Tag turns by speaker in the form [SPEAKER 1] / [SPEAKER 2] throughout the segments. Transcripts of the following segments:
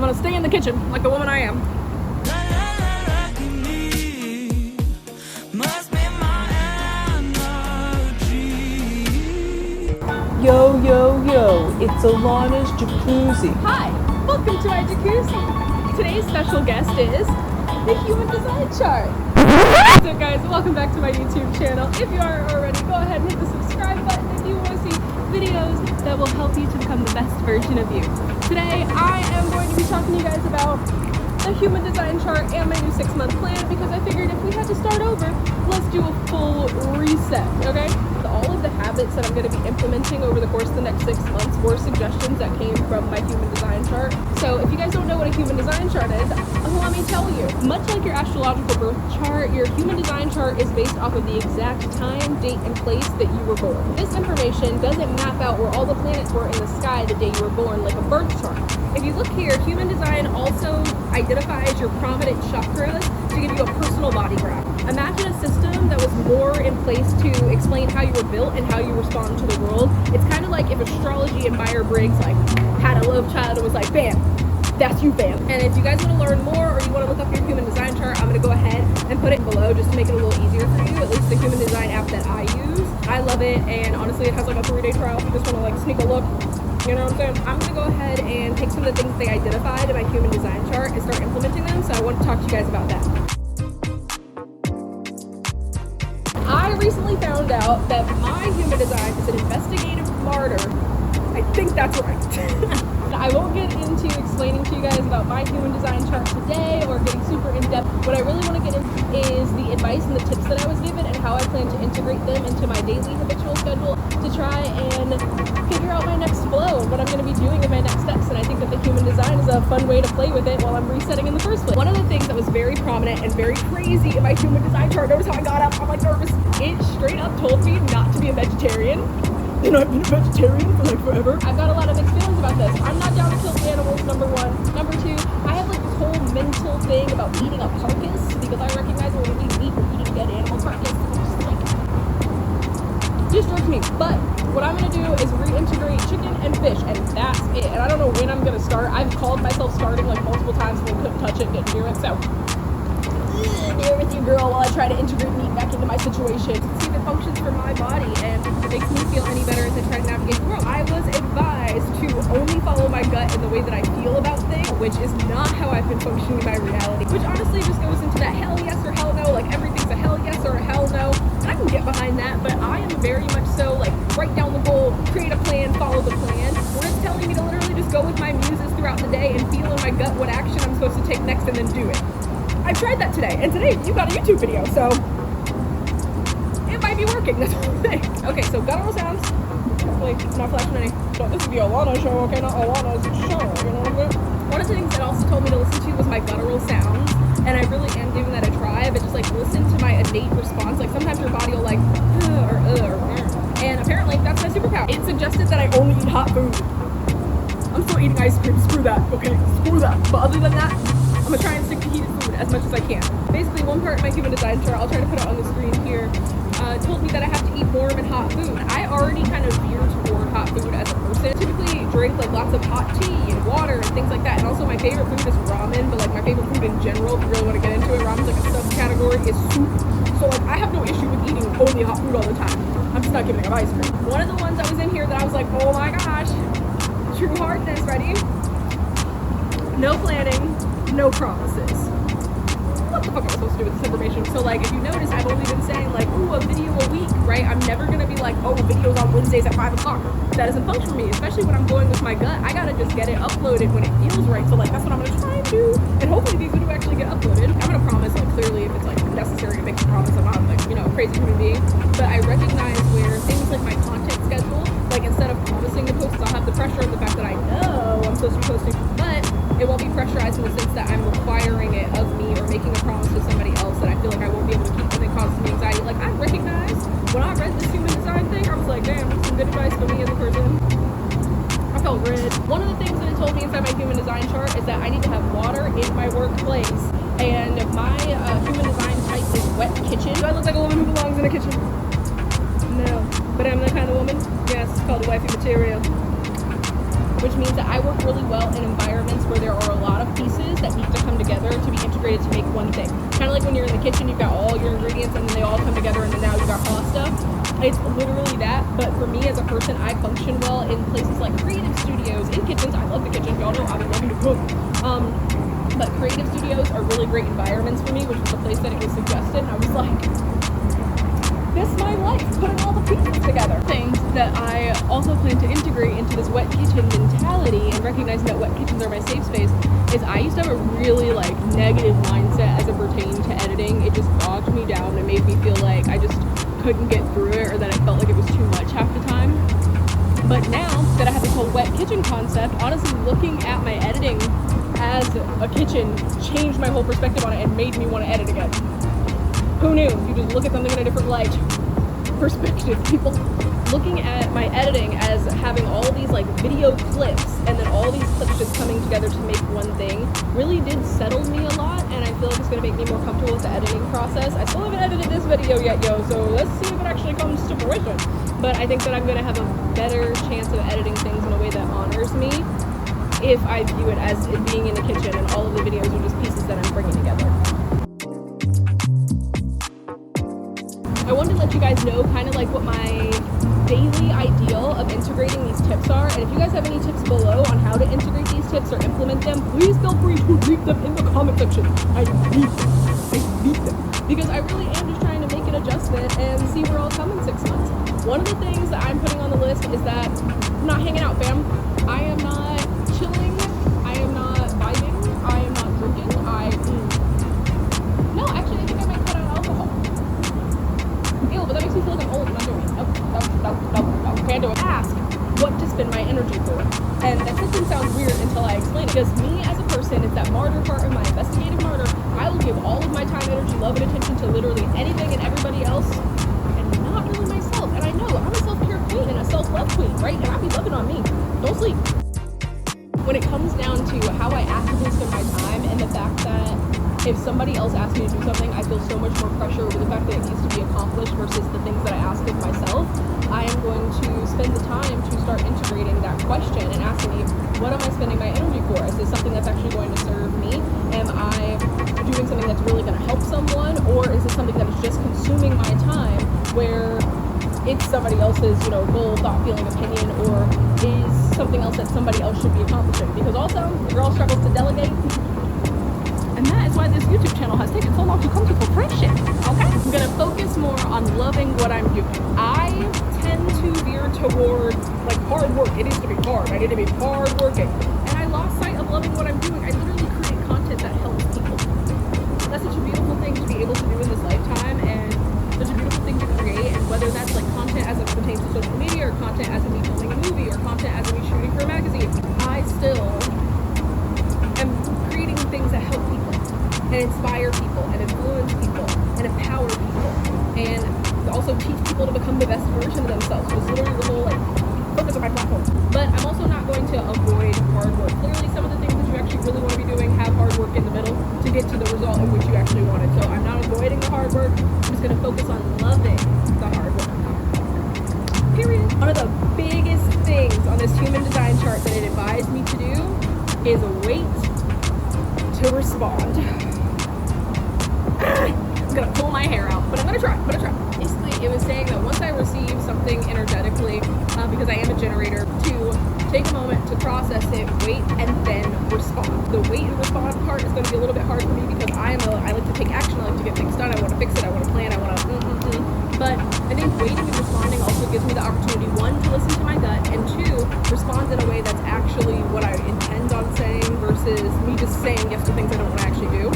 [SPEAKER 1] gonna stay in the kitchen like the woman I am.
[SPEAKER 2] Yo, yo, yo, it's Alana's jacuzzi.
[SPEAKER 1] Hi, welcome to my jacuzzi. Today's special guest is the Human Design Chart. What's up, guys? Welcome back to my YouTube channel. If you aren't already, go ahead and hit the subscribe button if you want to see videos that will help you to become the best version of you. Today, I am going to be talking to you guys about the Human Design Chart and my new 6-month plan, because I figured if we had to start over, let's do a full reset, okay? All of the habits that I'm going to be implementing over the course of the next 6 months were suggestions that came from my Human Design Chart. So if you guys don't know what a Human Design Chart is, let me tell you. Much like your astrological birth chart, your Human Design Chart is based off of the exact time, date, and place that you were born. This information doesn't map out where all the planets were in the sky the day you were born like a birth chart. If you look here, Human Design also identifies your prominent chakras to give you a personal body graph. Imagine a system that was more in place to explain how you were built and how you respond to the world. It's kind of like if astrology and Myers-Briggs like had a love child and was like, bam, that's you, bam. And if you guys want to learn more or you want to look up your Human Design Chart, I'm going to go ahead and put it below just to make it a little easier for you, at least the Human Design app that I use. I love it, and honestly it has like a 3-day trial if you just want to like sneak a look. You know what I'm saying? I'm going to go ahead and take some of the things they identified in my Human Design Chart and start implementing them, so I want to talk to you guys about that. I recently found out that my Human Design is an investigative martyr. I think that's right. I won't get into explaining to you guys about my Human Design Chart today or getting super in-depth. What I really want to get into is the advice and the tips that I was given and how I plan to integrate them into my daily habitual schedule to try and figure out my next flow and what I'm going to be doing in my next steps. And I think that the Human Design is a fun way to play with it while I'm resetting in the first place. One of the things that was very prominent and very crazy in my Human Design Chart, notice how I got up, I'm like nervous. It straight up told me not to be a vegetarian. And I've been a vegetarian for like forever. I've got a lot of mixed feelings about this. I'm not down to kill animals, number one. Number two, I have like this whole mental thing about eating a carcass because I recognize when we eat meat, we're eating a dead animal carcass. Just drugs me. But what I'm going to do is reintegrate chicken and fish, and that's it. And I don't know when I'm going to start. I've called myself starting like multiple times and couldn't touch it, didn't do it. So, bear with you, girl, while I try to integrate meat back into my situation. See if it functions for my body and if it makes me feel any better as I try to navigate the world. I was advised to only follow my gut in the way that I feel about things, which is not how I've been functioning in my reality. Which honestly just goes into that hell yes or hell no, like everything's a hell yes or a hell no. And I can get behind that, but I am very much so like write down the goal, create a plan, follow the plan. Where it's telling me to literally just go with my muses throughout the day and feel in my gut what action I'm supposed to take next and then do it. I tried that today, and today you got a YouTube video, so it might be working, that's what I think. Okay, so guttural sounds. Hopefully not flashing any. So this is the Alana show, okay, not Alana's show, you know what I'm saying? One of the things that also told me to listen to was my guttural sounds, and I really am giving that a try, but just like listen to my innate response. Like sometimes your body will like, and apparently that's my superpower. It suggested that I only eat hot food. I'm still eating ice cream, screw that, okay, screw that. But other than that, I'm gonna try and stick to heated food as much as I can. Basically, one part of my Human Design Chart, I'll try to put it on the screen here, told me that I have to eat warm and hot food. I already kind of veer toward hot food as a person. Typically drink like lots of hot tea and water and things like that. And also my favorite food is ramen, but like my favorite food in general, if you really want to get into it, ramen's like a subcategory, is soup. So like I have no issue with eating only hot food all the time. I'm just not giving up ice cream. One of the ones that was in here that I was like, oh my gosh, true hardness, ready? No planning. No promises. What the fuck am I supposed to do with this information? So like if you notice, I've only been saying like, ooh, a video a week, right? I'm never gonna be like, oh, videos on Wednesdays at 5 o'clock. That doesn't function for me, especially when I'm going with my gut. I gotta just get it uploaded when it feels right. So like that's what I'm gonna try and do. And hopefully these videos actually get uploaded. I'm gonna promise like clearly if it's like necessary to make a promise. I'm not like, you know, a crazy human being. But I recognize where things like my content schedule, like instead of promising the posts, I'll have the pressure of the fact that I know I'm supposed to be posting, but it won't be pressurized in the sense that I'm requiring it of me or making a promise to somebody else that I feel like I won't be able to keep, and it causes me anxiety. Like I recognize when I read this Human Design thing, I was like, damn, that's some good advice for me as a person. I felt good. One of the things that it told me inside my Human Design Chart is that I need to have water in my workplace, and my Human Design type is wet kitchen. Do I look like a woman who belongs in a kitchen? No, but I'm the kind of woman. Yes, it's called wifey material. Which means that I work really well in environments where there are a lot of integrated to make one thing. Kind of like when you're in the kitchen, you've got all your ingredients and then they all come together and then now you've got pasta. It's literally that, but for me as a person, I function well in places like creative studios, in kitchens. I love the kitchen, y'all know I've been loving to cook. But creative studios are really great environments for me, which was the place that it was suggested. And I was like, this is my life, putting all the pieces together. Things that I also plan to integrate into this wet kitchen mentality and recognizing that wet kitchens are my safe space is I used to have a really negative mindset as it pertained to editing. It just bogged me down and made me feel like I just couldn't get through it, or that I felt like it was too much half the time. But now that I have this whole wet kitchen concept, honestly looking at my editing as a kitchen changed my whole perspective on it and made me want to edit again. Who knew? You just look at something in a different light. Perspective, people. Looking at my editing as having all these video clips and then all these clips just coming together to make one thing really did settle me a lot, and I feel like it's going to make me more comfortable with the editing process. I still haven't edited this video yet, so let's see if it actually comes to fruition. But I think that I'm going to have a better chance of editing things in a way that honors me if I view it as it being in the kitchen and all of the videos are just pieces that I'm bringing together. I wanted to let you guys know kind of what my daily ideal of integrating these tips are, and if you guys have any tips below on how to integrate these tips or implement them, please feel free to leave them in the comment section. I need them because I really am just trying to make an adjustment and see where I'll come in 6 months. One of the things that I'm putting on the list is that I'm not hanging out, fam. I am not chilling. I am not vibing. I am not drinking. No, actually, I think I might cut out alcohol. Ew, but that makes me feel like I'm old. I'm not doing it. Nope. Can't do it. Ask what to spend my energy for. And that system sounds weird until I explain it. Because me as a person, it's that martyr part of my investigative martyr. I will give all of my time, energy, love, and attention to literally anything and everybody else, and not really myself. And I know I'm a self-care queen and a self-love queen, right? And I be loving on me. Don't sleep. When it comes down to how I actively spend my time and the fact that if somebody else asks me to do something, I feel so much more pressure over the fact that it needs to be accomplished versus the things that I ask of myself. I am going to spend the time to start integrating that question and asking me, what am I spending my energy for? Is this something that's actually going to serve me? Am I doing something that's really going to help someone? Or is it something that is just consuming my time where it's somebody else's, goal, thought, feeling, opinion, or is something else that somebody else should be accomplishing? Because also, the girl struggles to delegate. And that is why this YouTube channel has taken so long to come to fruition, okay? I'm gonna focus more on loving what I'm doing. I tend to veer toward hard work. It needs to be hard. I need to be hard working. And I lost sight of loving what I'm doing. I literally create content that helps people. That's such a beautiful thing to be able to do in this lifetime, and such a beautiful thing to create. And whether that's content as it pertains to social media, or content as in me filming a movie, or content as in me shooting for a magazine, I still am creating things that help people and inspire people and influence people and empower people and also teach people to become the best version of themselves. It's literally the whole purpose of my platform. But I'm also not going to avoid hard work. Clearly some of the things that you actually really want to be doing have hard work in the middle to get to the result in which you actually wanted. So I'm not avoiding the hard work. I'm just going to focus on loving the hard work. Period. One of the biggest things on this human design chart that it advised me to do is wait to respond. I'm gonna pull my hair out, but I'm gonna try. Basically, it was saying that once I receive something energetically, because I am a generator, to take a moment to process it, wait, and then respond. The wait and respond part is gonna be a little bit hard for me because I like to take action, I like to get things done, I want to fix it, I want to plan, I want to But I think waiting and responding also gives me the opportunity, one, to listen to my gut, and two, respond in a way that's actually what I intend on saying versus me just saying yes to things I don't want to actually do.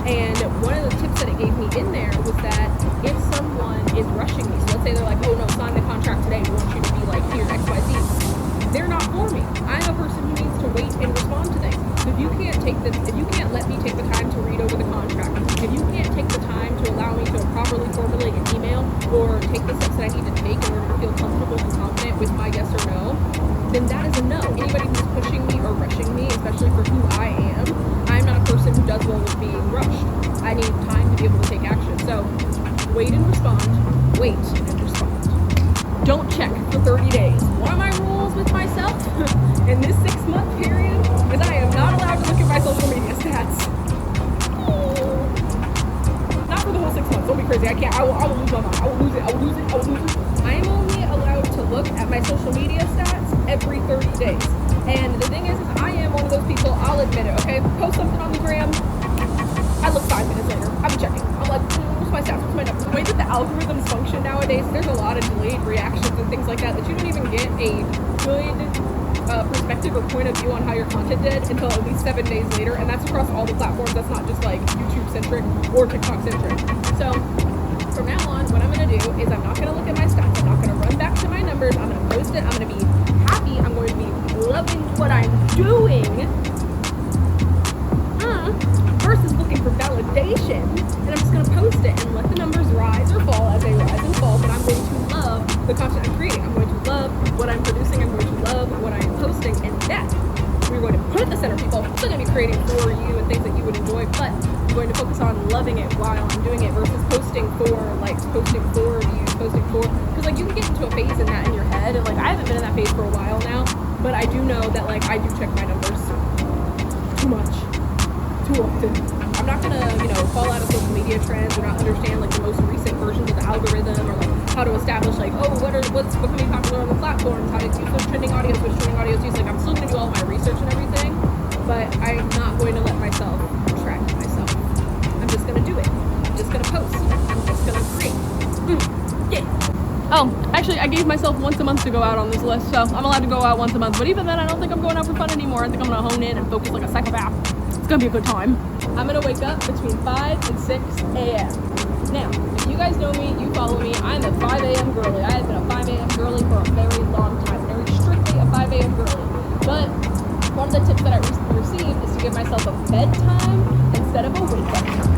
[SPEAKER 1] And one of the tips that it gave me in there was that if someone is rushing me, so let's say they're like, oh no, sign the contract today, we want you to be here, XYZ. They're not for me. I'm a person who needs to wait and respond to things. So if you can't let me take the time to read over the contract, if you can't take the time to allow me to properly formulate an email or take the steps that I need to take in order to feel comfortable and confident with my yes or no, then that is a no. Anybody who's pushing me or rushing me, especially for who I am, I'm not a person who does well with being rushed. I need time to be able to take action. So wait and respond, wait and respond. Don't check for 30 days. One of my rules with myself in this 6-month period is I am not allowed to look at my social media stats. I'll admit it, okay? Post something on the gram, I look 5 minutes later, I'm checking. I'm like, what's my stats, what's my numbers? The way that the algorithms function nowadays, there's a lot of delayed reactions and things like that you don't even get a good perspective or point of view on how your content did until at least 7 days later, and that's across all the platforms. That's not just like YouTube centric or TikTok centric. So from now on, what I'm going to do is I'm not going to look at my stats. I'm not going to run back to my numbers. I'm going to post it. I'm going to be happy. I'm going to be loving what I'm doing versus looking for validation. And I'm just going to post it and let the numbers rise or fall as they rise and fall. But I'm going to love the content I'm creating. I'm going to love what I'm producing. I'm going to love what I'm posting. And that we're going to put at the center. People are still going to be creating for you and things that you would enjoy, but I'm going to focus on loving it while I'm doing it versus posting for likes, posting for views, posting for, because like you can get into a phase in that in your head, and like I haven't been in that phase for a while now, but I do know that like I do check my numbers too much, too often. I'm not gonna, fall out of social media trends or not understand like the most recent versions of the algorithm or like how to establish like, what's becoming popular on the platforms, how to use those trending audios, which trending audios use. Like I'm still gonna do all my research and everything, but I'm not going to let myself track myself. I'm just gonna do it. I'm just gonna post. I'm just gonna create. Yeah. Oh, actually, I gave myself once a month to go out on this list, so I'm allowed to go out once a month. But even then, I don't think I'm going out for fun anymore. I think I'm gonna hone in and focus like a psychopath. It's gonna be a good time. I'm gonna wake up between 5 and 6 a.m. Now, if you guys know me, you follow me, I'm a 5 a.m. girly. I have been a 5 a.m. girly for a very long time, very strictly a 5 a.m. girly. But one of the tips that I recently received is to give myself a bedtime instead of a wake-up time.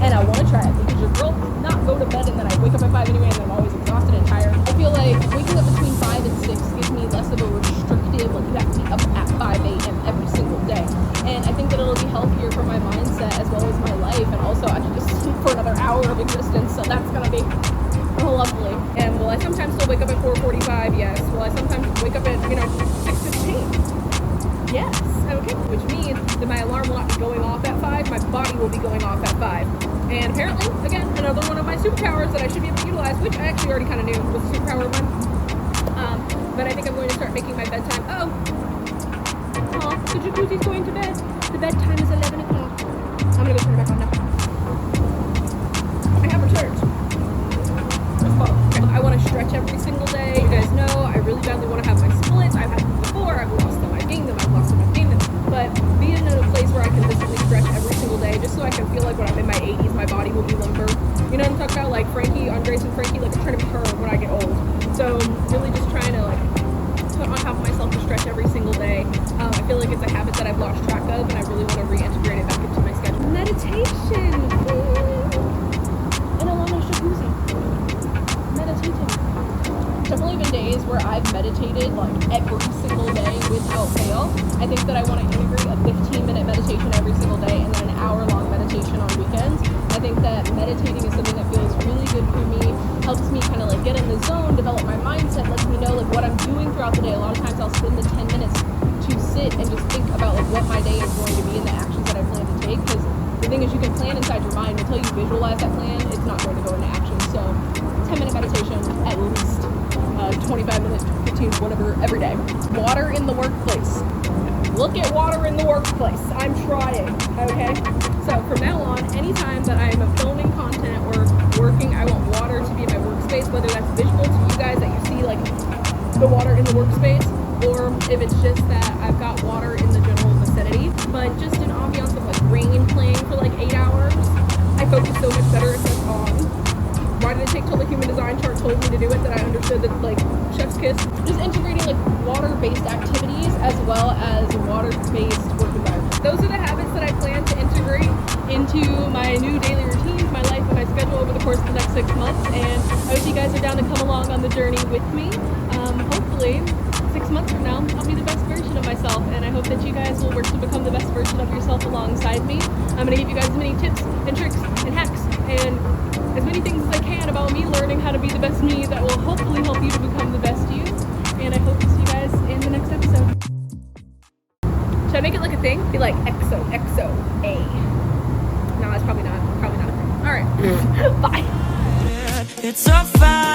[SPEAKER 1] And I want to try it because your girl does not go to bed and then I wake up at 5 anyway and I'm always exhausted and tired. I feel like waking up between 5 and 6 gives me less of a restrictive, like you have to be up at 5 a.m. every single day. And I think that it'll be healthier for my mindset as well as my life, and also I can just sleep for another hour of existence, so that's gonna be lovely. And will I sometimes still wake up at 4:45? Yes. Will I sometimes wake up at 6:15? Yes. Okay. Which means that my alarm will not be going off at 5. My body will be going off at 5. And apparently, again, another one of my superpowers that I should be able to utilize, which I actually already kind of knew was a superpower of mine. But I think I'm going to start making my bedtime. The jacuzzi's going to bed. The bedtime is 11 o'clock. I'm gonna go turn it back on now. I have returned. I want to stretch every single day. You guys know I really badly want to have my splits. I've had them before. I've lost them. I've gained them. I've lost them. I've gained them. But being in a place where I can physically stretch every single day, just so I can feel like when I'm in my 80s, my body will be limber. You know what I'm talking about? Like Frankie, on Grace and Frankie, like I'm trying to be her when I get old. So really just trying to put on top of myself to stretch every single day. I feel like it's a habit that I've lost track of, and I really want to reintegrate it back into my schedule. Meditation in a long jacuzzi. Meditating. Definitely been days where I've meditated like every single day without fail. I think that I want to integrate a 15-minute meditation every single day and then an hour-long meditation on weekends. I think that meditating is something that feels really good for me, helps me kind of like get in the zone, develop my mindset, lets me know like what I'm doing throughout the day. A lot of times I'll spend the 10 minutes to sit and just think about like what my day is going to be and the actions that I plan to take, because the thing is you can plan inside your mind until you visualize that plan, it's not going to go into action. So 10-minute meditation at least, 25 minutes, 15, whatever, every day. Water in the workplace. Look at water in the workplace. I'm trying, okay? So from now on, anytime that I'm filming content or working, I want water to be in my workspace, whether that's visual to you guys that you see like the water in the workspace, or if it's just that I've got water in the general vicinity. But just an ambiance of like rain playing for like 8 hours, I focus so much better if it's on. Why did it take till the human design chart told me to do it that I understood that like chef's kiss? Just integrating like water-based activities as well as water-based work environments. Those are the habits that I plan to integrate into my new daily routines, my life, and my schedule over the course of the next 6 months. And I hope you guys are down to come along on the journey with me. Hopefully 6 months from now, I'll be the best version of myself, and I hope that you guys will work to become the best version of yourself alongside me. I'm going to give you guys as many tips and tricks and hacks and as many things as I can about me learning how to be the best me that will hopefully help you to become the best you. And I hope to see you guys in the next episode. Should I make it like a thing? Be like XO, A. No, that's probably not a thing. All right. Bye.
[SPEAKER 3] It's a fire.